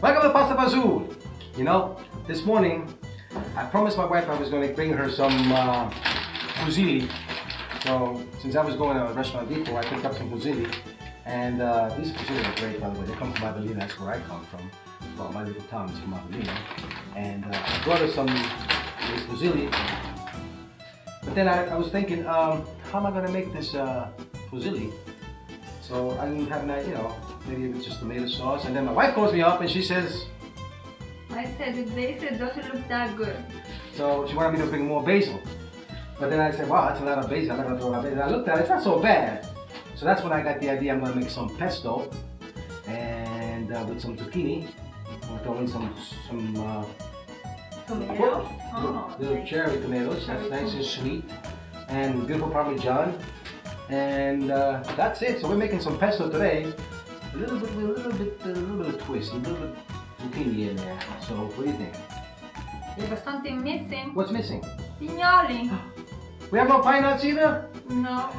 Welcome to Pasta Fazool. You know, this morning I promised my wife I was going to bring her some fusilli. So since I was going to a restaurant before, I picked up some fusilli. And these fusilli are great, by the way. They come from Avellino, that's where I come from. Well, my little town is from Avellino. And I brought her some fusilli. But then I was thinking, how am I going to make this fusilli? So I didn't have an idea, you know, maybe it was just tomato sauce. And then my wife calls me up and she says, I said the basil doesn't look that good. So she wanted me to bring more basil. But then I said, wow, that's a lot of basil. I'm not going to throw a lot of basil. I looked at it, it's not so bad. So that's when I got the idea I'm going to make some pesto. And with some zucchini. I'm going to throw in some tomato? Little cherry tomatoes. That's nice and sweet. And beautiful Parmesan. And that's it. So we're making some pesto today. A little bit of twist, a little bit zucchini in there. So what do you think? There's something missing. What's missing? Pignoli. We have no pine nuts either? No.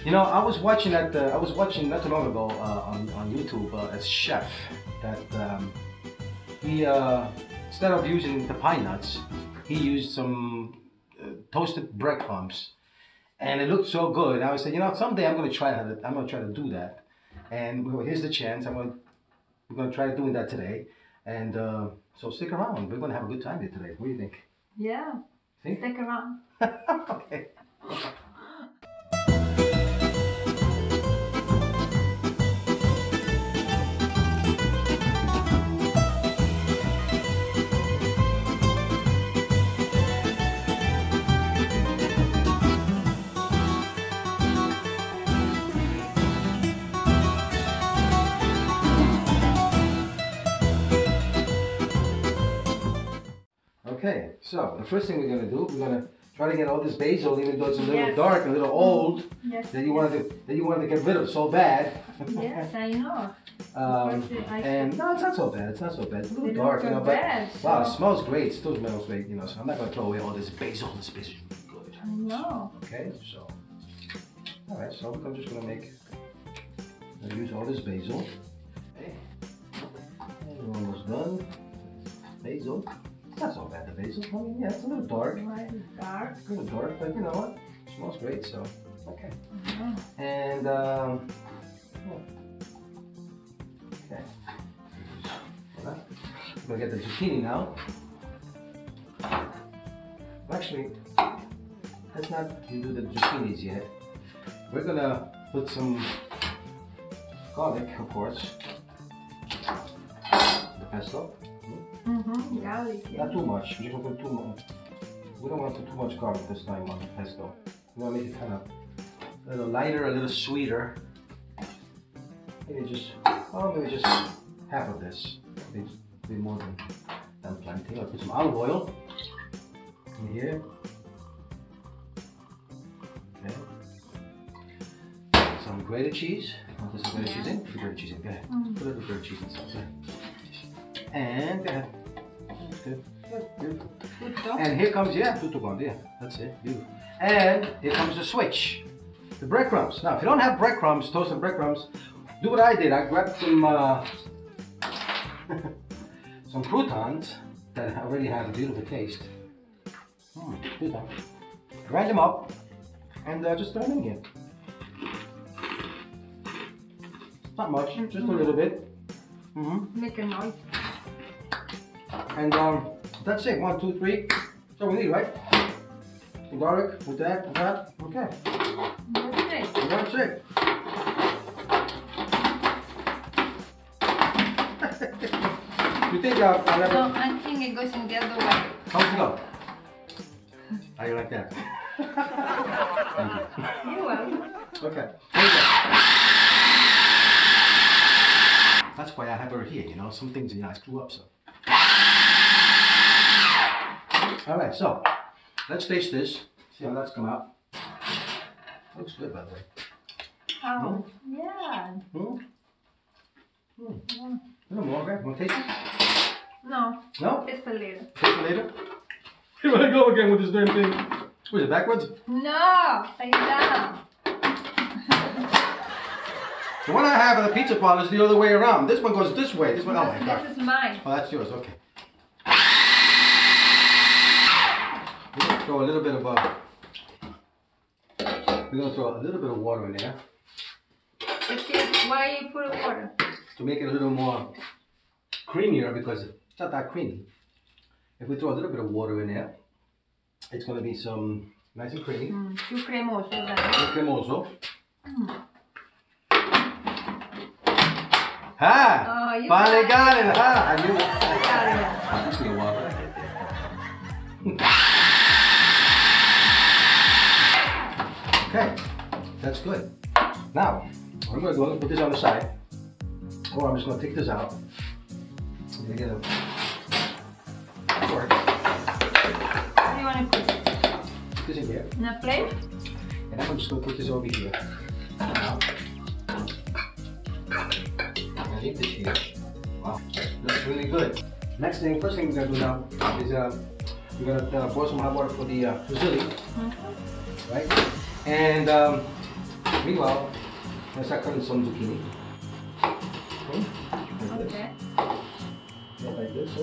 You know, I was watching not too long ago on YouTube a chef that he instead of using the pine nuts, he used some toasted breadcrumbs. And it looked so good. I said, you know, someday I'm going to try to do that. And here's the chance. We're going to try doing that today. And so stick around. We're going to have a good time here today. What do you think? Yeah. See? Stick around. Okay. Okay, so the first thing we're going to do, we're going to try to get all this basil, even though it's a little dark, a little old, that you wanted to get rid of so bad. Yes, I know. And no, it's not so bad. It's not so bad. It's a little dark, you know. But wow, it smells great. It still smells great, you know. So I'm not going to throw away all this basil. This basil is really good. I know. Okay, so all right. So I'm just going to use all this basil. Okay, and we're almost done. Basil. It's not so bad, the basil. I mean, yeah, it's a little dark. Dark. A little dark, but you know what? It smells great, so okay. And yeah. Okay. I'm gonna get the zucchini now. Actually, let's not do the zucchinis yet. We're gonna put some garlic, of course. The pesto. Garlic. Not too much. We don't want to put too much garlic this time on the pesto. We want to make it kind of a little lighter, a little sweeter. Maybe just half of this. Maybe more than plenty. I'll put some olive oil in here. Okay. Some grated cheese. Want to put some grated cheese in? Put grated cheese in. Go ahead. Put a little grated cheese inside. Okay. And go ahead. Good. Beautiful. And here comes, that's it, beautiful. And here comes the switch, the breadcrumbs. Now, if you don't have breadcrumbs, toasted breadcrumbs, do what I did. I grabbed some some croutons that already have a beautiful taste. Croutons. Grind them up and just throw them in here. Not much, just a little bit. Make a noise. And that's it. 1, 2, 3. That's all we need, right? Some garlic with that, and that. Okay. That's it. And that's it. You think No, I think it goes in the other way. How's it go? How you like that? Thank you. You're welcome. Okay. That's why I have her here, you know. Some things, you know, I screw up, so. All right, so let's taste this. See how that's come out. Looks good, by the way. Oh, yeah. A little more, okay? Want to taste it? No. No? Just a little. Taste it later? Here I go again with this damn thing. Was it backwards? No, take it down. The one I have at the pizza parlor is the other way around. This one goes this way. This one, oh my God. This is mine. Oh, that's yours, okay. We're gonna throw a little bit of water in there. Why you put water? To make it a little more creamier because it's not that creamy. If we throw a little bit of water in there, it's going to be some nice and creamy. Più cremoso, dai. Più cremoso. Ah! you Pane got it. Italian! Ah! I knew Italian. Just a while. Okay, that's good. Now, what I'm going to do is put this on the side. Or I'm just going to take this out. I'm going to get a fork. Where do you want to put this? Put this in here. In a plate? And I'm just going to put this over here. Now, I'm going to leave this here. Wow, looks really good. Next thing, first thing we're going to do now is we're going to boil some hot water for the fusilli. Right? And meanwhile, I'm going to start cutting some zucchini. Okay. Like this, so.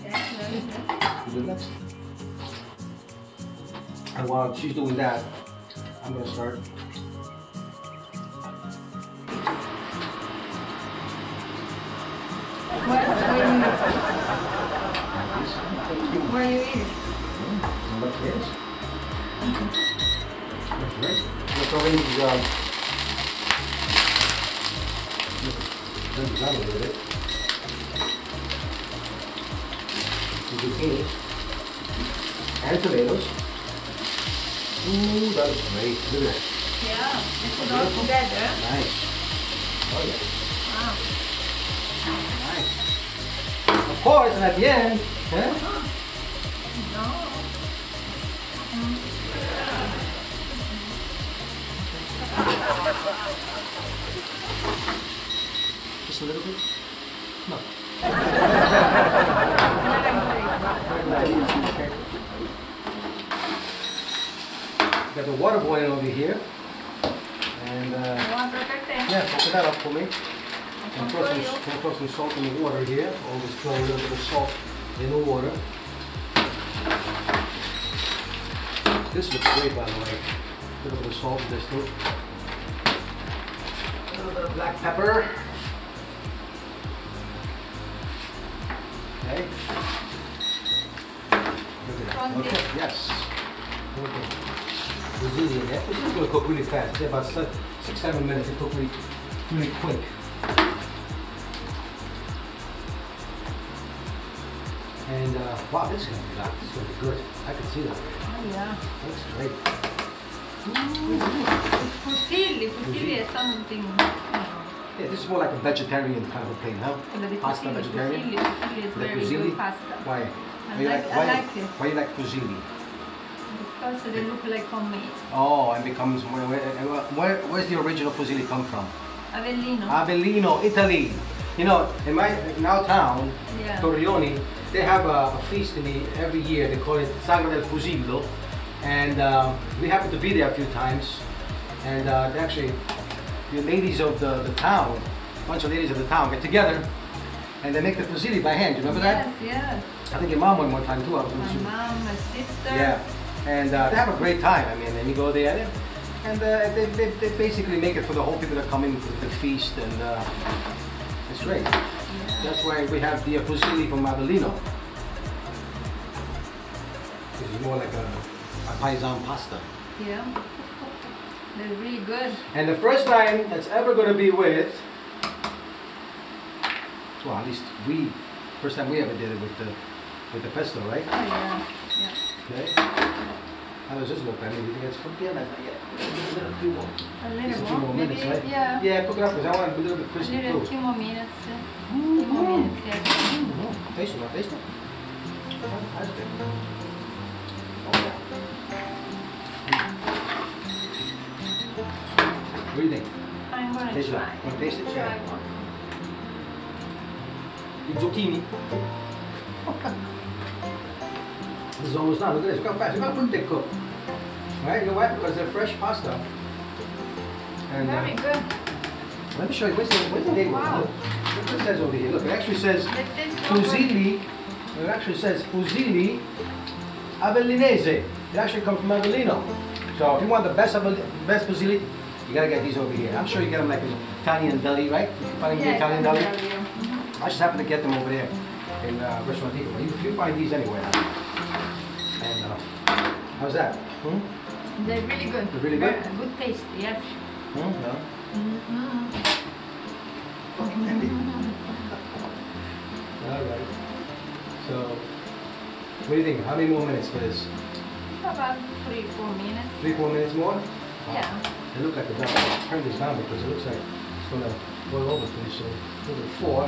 Okay, very good. You do next. And while she's doing that, I'm going to start. Where you eat it? Like this. Right. We're throwing these down a little bit. Zucchini and tomatoes. Ooh, that is great. Look at that. Yeah, it's it all together. Nice. Oh yeah. Wow. Nice. Of course, and at the end, huh? No. Just a little bit? No. Okay. Got the water boiling over here. And yeah, open that up for me. And throw some salt in the water here. Always throw a little bit of salt in the water. This looks great, by the way. A little bit of salt in this too. A little bit of black pepper. Okay. Okay, yes. Okay. Fusilli in there. This is going to cook really fast. It's about 6-7 minutes. It cook really quick. And wow, this is going to be good. I can see that. Oh yeah. That's great. Fusilli is something. Yeah, this is more like a vegetarian kind of thing, huh? Pasta vegetarian. Fusilli is very good pasta. Why? I like it. Why do you like fusilli? Because they look like homemade. Oh, and becomes where's the original fusilli come from? Avellino. Avellino, Italy. You know, in our town, Yeah. Torrioni, they have a feast every year. They call it Sagra del Fusillo, and we happen to be there a few times. And actually, the ladies of the town, a bunch of ladies of the town, get together, and they make the fusilli by hand. You remember that? Yes. I think your mom went one time too. My mom, my sister. Yeah, and they have a great time. I mean, and you go there, and they basically make it for the whole people that come in for the feast, and it's great. Yeah. That's why we have the fusilli from Avellino. This is more like a paisan pasta. Yeah. They're really good. And the first time that's ever going to be with, well, at least first time we ever did it with the pesto, right? Oh yeah. Yeah. Okay. How does this look? I mean, you think it's cooked yet? A few more. A Few more minutes, maybe, right? Yeah. Yeah, cook it up because I want it a little bit A crispy little too. few more minutes. Few more minutes, yeah. Taste it, taste it. That's good. Oh, yeah. What do you think? I'm gonna Taste it. try. Want to taste it? Try Yeah. one. The zucchini. This is almost done. Look at this. Look how fast. Look how quick they cook. Right? You know why? Because they're fresh pasta. And, Very good. let me show you. Where's the label? Wow. Look what it says over here. Look, it actually says But this Fussili. It actually says Fussili Avellinese. It actually comes from Avellino. So if you want the best fusilli, you gotta get these over here. I'm sure you get them like in Italian deli, right? You find them in Italian deli. I just happen to get them over there in Restaurant Depot. You find these anywhere. And how's that? They're really good. They're really good? Good taste, yes. No. All right. So, what do you think? How many more minutes for this? About 3-4 minutes. 3-4 minutes more? Yeah. It looks like it's down. I'll turn this down because it looks like it's gonna boil over pretty soon. Put it 4.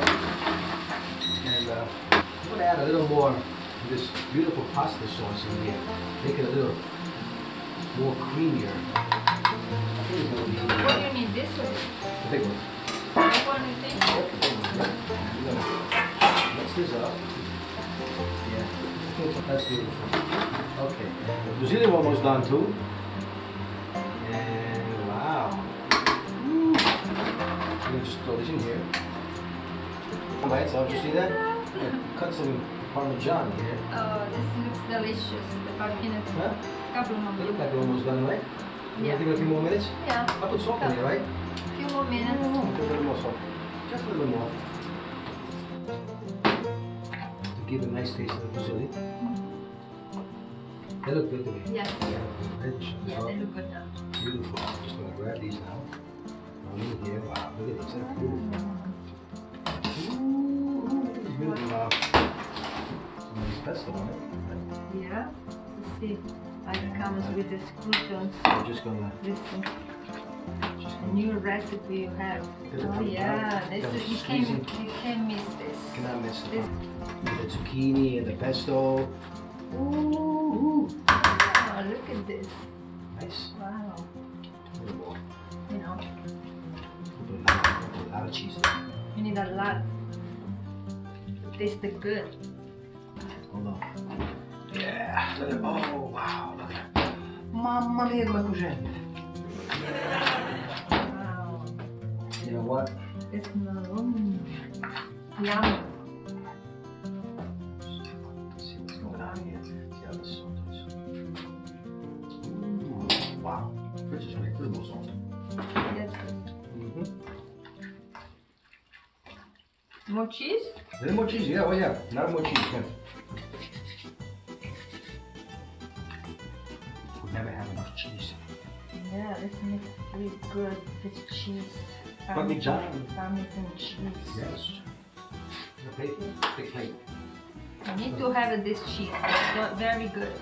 And I'm gonna add a little more of this beautiful pasta sauce in here. Make it a little more creamier. I think it's gonna be What do you need, this or this? the big one. Which one you think? Yep, the big one. We're gonna mix this up. Yeah, I think that's beautiful. Okay, the fusilli almost done too. And wow. I'm gonna just throw this in here. Alright, so you see that? Cut some Parmesan here. Oh, this looks delicious. The parmesan. Huh? Couple more They look minutes. like they're almost done, right? You Yeah. want to give it a few more minutes? Yeah. I'll put salt in here, right? Few more minutes. Put a little more salt. Just a little more. To give a nice taste to the fusilli. They look good to me. Yes. Rich as Yeah, well. they look good now. Beautiful. I'm just gonna grab these now. Throw them in here. Wow, look at these. They're beautiful. Ooh, look at these beautiful. Some of these pesto on it. Yeah. Let's see. It comes with the croutons. I'm just gonna. This new recipe you have. Oh yeah, this is, you can't miss this. Cannot miss This. the zucchini and the pesto. Ooh. Oh, look at this. Nice. Wow. A little more. You know, Put a lot of cheese in. you need a lot. It tastes good. Hold on. Yeah. Look at, oh wow. Look at that. Mamma mia come cucina. Wow. You know what? It's yummy. Let's see what's going on here. See how this salt is. Ooh, wow. Fridge is great. Put a little salt. Yes. More cheese? A little more cheese, yeah, oh yeah. Not more cheese, yeah. We never have enough cheese. Yeah, this makes really good. This cheese. Parmesan. Parmesan cheese. Yes. A plate, big plate. You need to have this cheese. It's very good.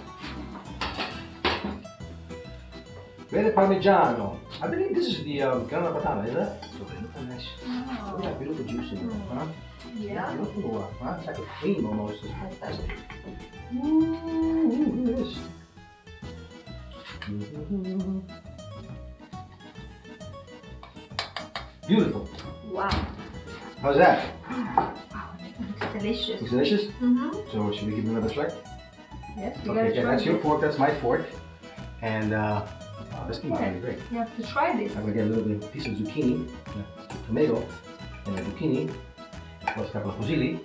Vede Parmigiano. I believe this is the grana padano, isn't it? Look how nice. Oh. Look at that beautiful juice in it, huh? Yeah. Beautiful, huh? It's like a cream almost. It's fantastic. Ooh, look at this. Beautiful. Wow. How's that? Wow, it's delicious. It's delicious? Mm-hmm. So should we give it another try? Yes, you Okay, gotta again, try that's your this. fork, that's my fork. And this came out Yeah. really great. You have to try this. I'm gonna get a little bit piece of zucchini, tomato, and the zucchini, plus a couple of fusilli.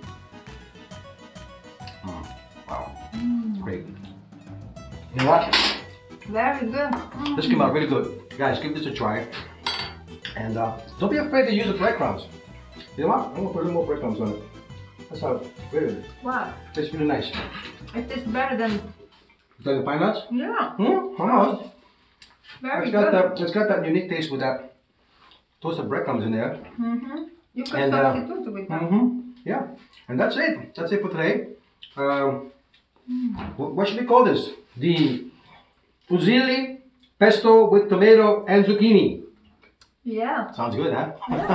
Wow, great. You know what? Very good. This came out really good. Guys, give this a try. And don't be afraid to use the breadcrumbs. You know what? I'm gonna put a little more breadcrumbs on it. That's how really good. Wow. Tastes really nice. It tastes better than. Like the pine nuts? Yeah. Almost. Very It's good. got that unique taste with that toasted breadcrumbs in there. You can And, substitute with that. Yeah. And that's it. That's it for today. What should we call this? The fusilli pesto with tomato and zucchini. Yeah. Sounds good, huh? Sounds good.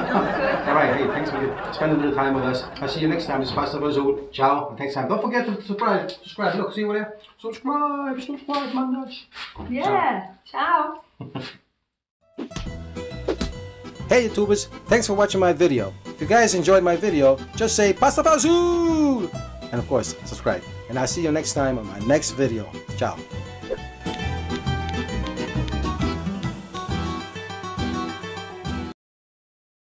All right. Hey, thanks for spending a little time with us. I'll see you next time. This is Pastor Fazool. Ciao. And next time. Don't forget to subscribe. Look, see over there. Subscribe, my nuts. Yeah. Ciao. Hey YouTubers, thanks for watching my video. If you guys enjoyed my video, just say Pastor Fazool! And of course, subscribe. And I'll see you next time on my next video. Ciao.